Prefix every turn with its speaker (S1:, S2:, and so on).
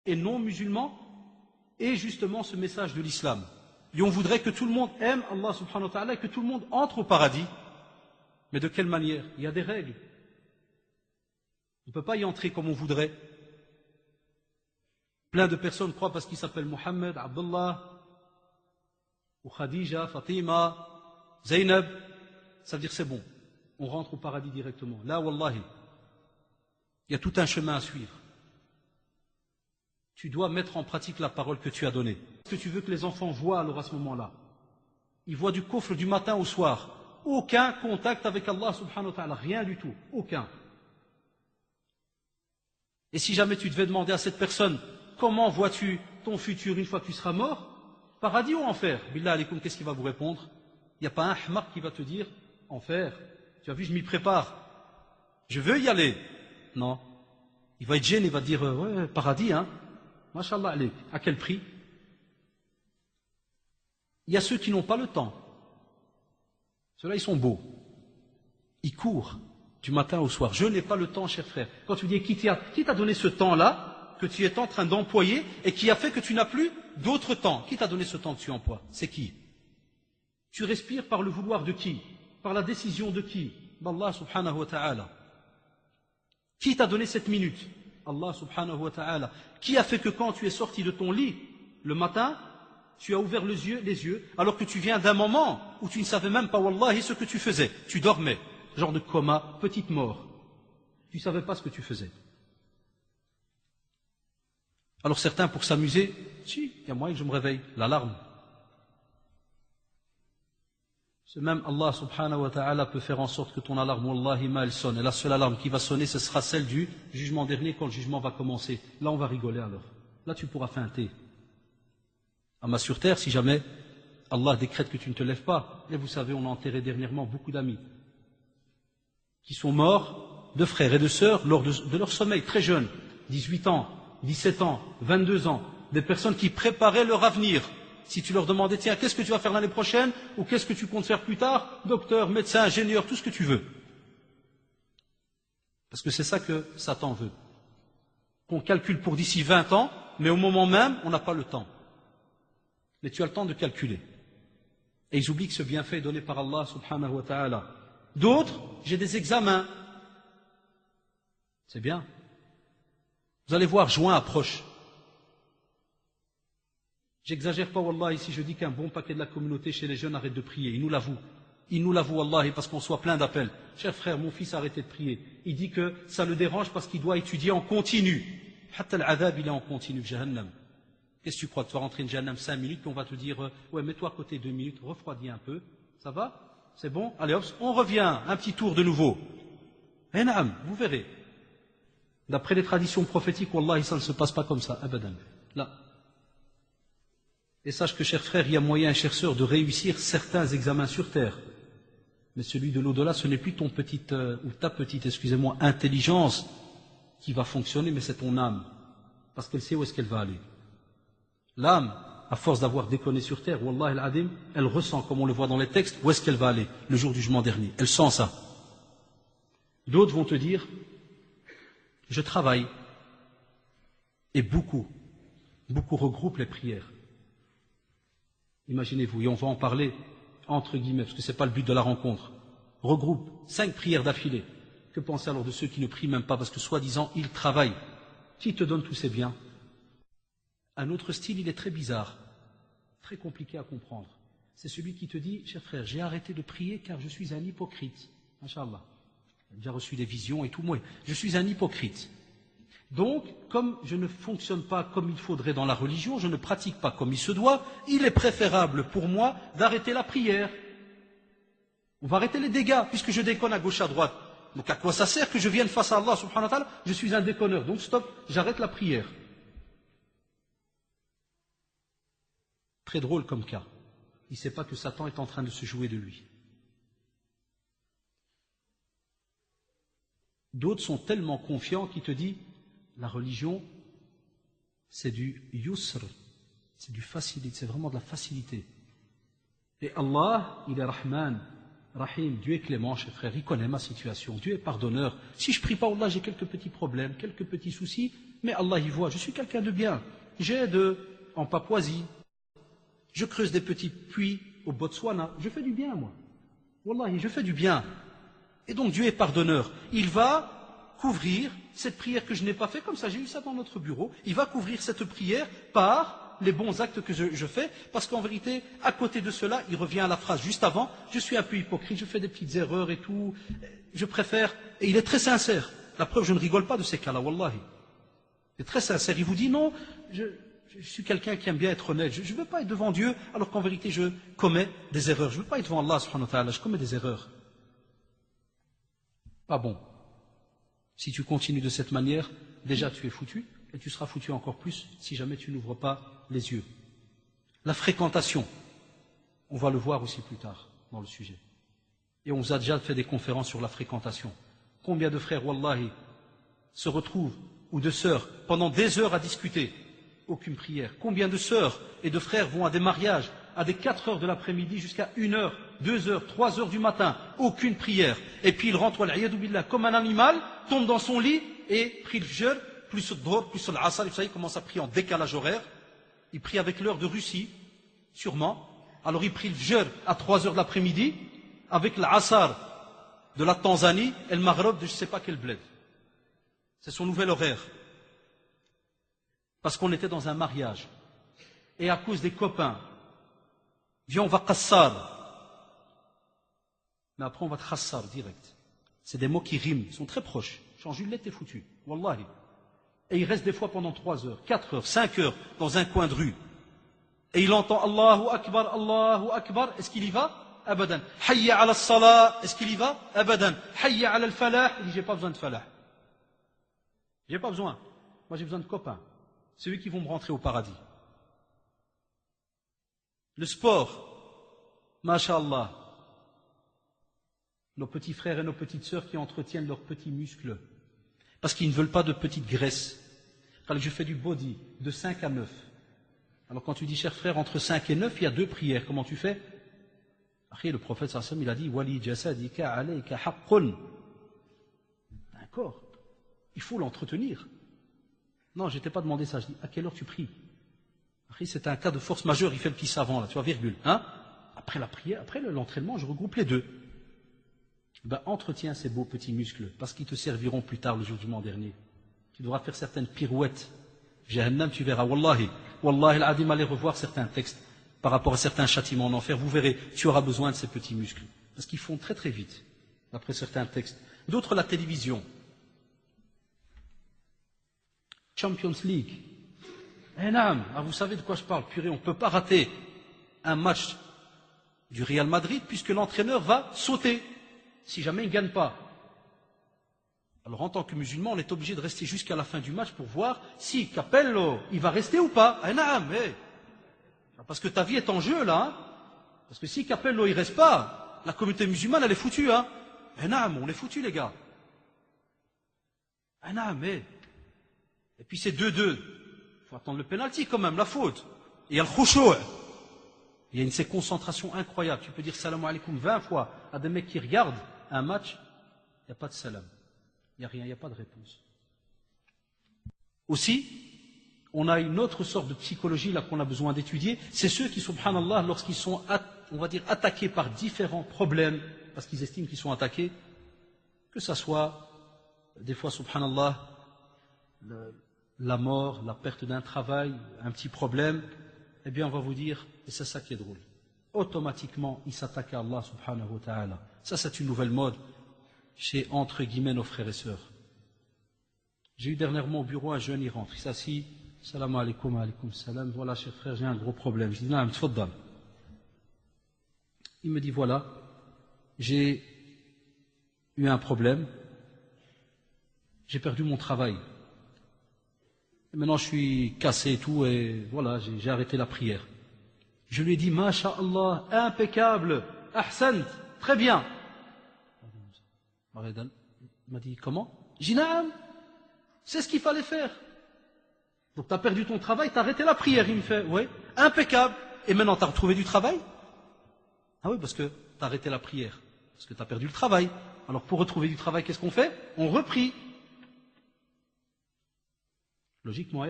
S1: et non musulmans ait justement ce message de l'islam. Et on voudrait que tout le monde aime Allah subhanahu wa ta'ala et que tout le monde entre au paradis. Mais de quelle manière? Il y a des règles. On ne peut pas y entrer comme on voudrait. Plein de personnes croient parce qu'ils s'appellent Mohammed, Abdullah, ou Khadija, Fatima, Zainab. Ça veut dire c'est bon. On rentre au paradis directement. Là, wallahi, il y a tout un chemin à suivre. Tu dois mettre en pratique la parole que tu as donnée. Ce que tu veux que les enfants voient alors à ce moment-là? Ils voient du kufr du matin au soir. Aucun contact avec Allah subhanahu wa ta'ala. Rien du tout. Aucun. Et si jamais tu devais demander à cette personne, comment vois-tu ton futur une fois que tu seras mort? Paradis ou enfer? Billah alaykoum, qu'est-ce qu'il va vous répondre? Il n'y a pas un ahmaq qui va te dire, enfer. Tu as vu, je m'y prépare. Je veux y aller. Non. Il va être gêné, il va dire, ouais, paradis, hein. Mashallah alayk. À quel prix? Il y a ceux qui n'ont pas le temps. Ceux-là, ils sont beaux. Ils courent du matin au soir. Je n'ai pas le temps, cher frère. Quand tu dis qui t'a donné ce temps-là que tu es en train d'employer et qui a fait que tu n'as plus d'autre temps? Qui t'a donné ce temps que tu emploies? C'est qui? Tu respires par le vouloir de qui? Par la décision de qui? D'Allah subhanahu wa ta'ala. Qui t'a donné cette minute? Allah subhanahu wa ta'ala. Qui a fait que quand tu es sorti de ton lit le matin, tu as ouvert les yeux, alors que tu viens d'un moment où tu ne savais même pas, wallahi, ce que tu faisais. Tu dormais, genre de coma, petite mort. Tu ne savais pas ce que tu faisais. Alors certains, pour s'amuser, si, il y a moyen que je me réveille, l'alarme. Ce même Allah subhanahu wa ta'ala peut faire en sorte que ton alarme, wallahi ma, elle sonne. Et la seule alarme qui va sonner, ce sera celle du jugement dernier quand le jugement va commencer. Là, on va rigoler alors. Là, tu pourras feinter. Ama sur terre, si jamais Allah décrète que tu ne te lèves pas, et vous savez, on a enterré dernièrement beaucoup d'amis qui sont morts de frères et de sœurs lors de leur sommeil, très jeunes, 18 ans, 17 ans, 22 ans, des personnes qui préparaient leur avenir. Si tu leur demandais, tiens, qu'est-ce que tu vas faire l'année prochaine, ou qu'est-ce que tu comptes faire plus tard, docteur, médecin, ingénieur, tout ce que tu veux. Parce que c'est ça que Satan veut. Qu'on calcule pour d'ici 20 ans, mais au moment même, on n'a pas le temps. Mais tu as le temps de calculer. Et ils oublient que ce bienfait est donné par Allah subhanahu wa ta'ala. D'autres, j'ai des examens. C'est bien. Vous allez voir, juin approche. J'exagère pas, wallahi, si je dis qu'un bon paquet de la communauté chez les jeunes arrête de prier. Ils nous l'avouent. Ils nous l'avouent, wallahi, parce qu'on soit plein d'appels. Cher frère, mon fils a arrêté de prier. Il dit que ça le dérange parce qu'il doit étudier en continu. Hatta al-adhab, il est en continu, jahannam. Qu'est-ce que tu crois? Tu vas rentrer une jahannam 5 minutes, puis on va te dire, ouais, mets-toi à côté 2 minutes, refroidis un peu. Ça va? C'est bon? Allez hop, on revient, un petit tour de nouveau. Eh naam, vous verrez. D'après les traditions prophétiques, wallahi, ça ne se passe pas comme ça, abadan. Là. Et sache que, cher frère, il y a moyen, chère sœur, de réussir certains examens sur terre. Mais celui de l'au-delà, ce n'est plus ton petite, ou ta petite, excusez-moi, intelligence qui va fonctionner, mais c'est ton âme. Parce qu'elle sait où est-ce qu'elle va aller. L'âme, à force d'avoir déconné sur terre, wallahi al-adim, elle ressent, comme on le voit dans les textes, où est-ce qu'elle va aller, le jour du jugement dernier. Elle sent ça. D'autres vont te dire, je travaille. Et beaucoup regroupent les prières. Imaginez-vous, et on va en parler entre guillemets, parce que ce n'est pas le but de la rencontre. Regroupe 5 prières d'affilée. Que penser alors de ceux qui ne prient même pas, parce que soi-disant, ils travaillent? Qui te donne tous ces biens? Un autre style, il est très bizarre, très compliqué à comprendre. C'est celui qui te dit, cher frère, j'ai arrêté de prier car je suis un hypocrite. Inch'Allah. J'ai déjà reçu des visions et tout, moi, je suis un hypocrite. Donc, comme je ne fonctionne pas comme il faudrait dans la religion, je ne pratique pas comme il se doit, il est préférable pour moi d'arrêter la prière. On va arrêter les dégâts, puisque je déconne à gauche à droite. Donc à quoi ça sert que je vienne face à Allah subhanahu wa ta'ala? Je suis un déconneur, donc stop, j'arrête la prière. Très drôle comme cas. Il ne sait pas que Satan est en train de se jouer de lui. D'autres sont tellement confiants qu'ils te disent, la religion, c'est du yusr, c'est du facilité, c'est vraiment de la facilité. Et Allah, il est Rahman, Rahim, Dieu est clément, cher frère, il connaît ma situation, Dieu est pardonneur. Si je prie pas, Allah, j'ai quelques petits problèmes, quelques petits soucis, mais Allah y voit, je suis quelqu'un de bien. J'aide en Papouasie, je creuse des petits puits au Botswana, je fais du bien, moi. Wallahi, je fais du bien. Et donc Dieu est pardonneur. Il va couvrir cette prière que je n'ai pas fait, comme ça, j'ai eu ça dans notre bureau, il va couvrir cette prière par les bons actes que je fais, parce qu'en vérité, à côté de cela, il revient à la phrase juste avant, je suis un peu hypocrite, je fais des petites erreurs et tout, je préfère, et il est très sincère. La preuve, je ne rigole pas de ces cas-là, wallahi. Il est très sincère, il vous dit non, je suis quelqu'un qui aime bien être honnête, je ne veux pas être devant Dieu, alors qu'en vérité, je commets des erreurs. Je ne veux pas être devant Allah, subhanahu wa ta'ala, je commets des erreurs. Pas bon. Si tu continues de cette manière, déjà tu es foutu, et tu seras foutu encore plus si jamais tu n'ouvres pas les yeux. La fréquentation, on va le voir aussi plus tard dans le sujet. Et on vous a déjà fait des conférences sur la fréquentation. Combien de frères, wallahi, se retrouvent, ou de sœurs, pendant des heures à discuter, aucune prière. Combien de sœurs et de frères vont à des mariages, à des 4 heures de l'après-midi jusqu'à 1 heure, 2 heures, 3 heures du matin, aucune prière. Et puis il rentre, wal'iyadu billah, comme un animal, tombe dans son lit et prie le fajr, plus le dhuhr, plus l'asr, vous savez, il commence à prier en décalage horaire. Il prie avec l'heure de Russie, sûrement. Alors il prie le fajr à 3 heures de l'après-midi, avec l'asr de la Tanzanie et le Maghreb de je ne sais pas quel bled. C'est son nouvel horaire. Parce qu'on était dans un mariage. Et à cause des copains, viens on va qassar. Mais après on va te khassar direct. C'est des mots qui riment, ils sont très proches. Change une lettre, t'es foutu. Wallahi. Et il reste des fois pendant 3 heures, 4 heures, 5 heures dans un coin de rue. Et il entend Allahu Akbar, Allahu Akbar. Est-ce qu'il y va? Abadan. Hayya ala salah. Est-ce qu'il y va? Abadan. Hayya ala al-falah. Il dit j'ai pas besoin de falah. J'ai pas besoin. Moi j'ai besoin de copains. C'est eux qui vont me rentrer au paradis. Le sport, masha'Allah. Nos petits frères et nos petites sœurs qui entretiennent leurs petits muscles. Parce qu'ils ne veulent pas de petite graisse. Quand je fais du body de 5 à 9. Alors quand tu dis, cher frère, entre 5 et 9, il y a 2 prières. Comment tu fais? Après, le prophète sallallahu alayhi wa sallam, il a dit, Wali jasadika alayka haqqun. D'accord. Il faut l'entretenir. Non, je ne t'ai pas demandé ça. Je dis, à quelle heure tu pries? Après, c'est un cas de force majeure, il fait le petit savant, là, tu vois, virgule. Hein? Après la prière, après l'entraînement, je regroupe les deux. Ben, entretiens ces beaux petits muscles, parce qu'ils te serviront plus tard le jugement dernier. Tu devras faire certaines pirouettes. Jahannam, tu verras, wallahi, wallahi al-adim, allez revoir certains textes par rapport à certains châtiments en enfer, vous verrez, tu auras besoin de ces petits muscles. Parce qu'ils font très très vite, d'après certains textes. D'autres, la télévision. Champions League. Vous savez de quoi je parle, purée, on ne peut pas rater un match du Real Madrid puisque l'entraîneur va sauter si jamais il ne gagne pas. Alors en tant que musulman, on est obligé de rester jusqu'à la fin du match pour voir si Capello, il va rester ou pas. Parce que ta vie est en jeu là. Hein. Parce que si Capello il reste pas, la communauté musulmane elle est foutue. Hein. On est foutus les gars. Et puis c'est 2-2. Il faut attendre le pénalty quand même, la faute. Et il y a le khushu'. Il y a une concentration incroyable. Tu peux dire salam alaikum 20 fois à des mecs qui regardent un match, il n'y a pas de salam. Il n'y a rien, il n'y a pas de réponse. Aussi, on a une autre sorte de psychologie là qu'on a besoin d'étudier. C'est ceux qui, subhanallah, lorsqu'ils sont, on va dire, attaqués par différents problèmes, parce qu'ils estiment qu'ils sont attaqués, que ça soit, des fois, subhanallah, la mort, la perte d'un travail, un petit problème, eh bien on va vous dire, et c'est ça qui est drôle, automatiquement il s'attaque à Allah subhanahu wa ta'ala. Ça c'est une nouvelle mode chez entre guillemets nos frères et sœurs. J'ai eu dernièrement au bureau un jeune, il rentre, il s'assit, salam alaikum, alaikum salam, voilà cher frère j'ai un gros problème. Je dis non, tfaddal. Il me dit voilà, j'ai eu un problème, j'ai perdu mon travail. Et maintenant je suis cassé et tout, et voilà, j'ai arrêté la prière. Je lui ai dit, Masha'Allah, impeccable, ahsant, très bien. Il m'a dit, comment? J'ai dit, naam, c'est ce qu'il fallait faire. Donc tu as perdu ton travail, tu as arrêté la prière. Il me fait, oui, impeccable. Et maintenant tu as retrouvé du travail? Ah oui, parce que tu as arrêté la prière. parce que tu as perdu le travail. Alors pour retrouver du travail, qu'est-ce qu'on fait? On reprie. Logiquement,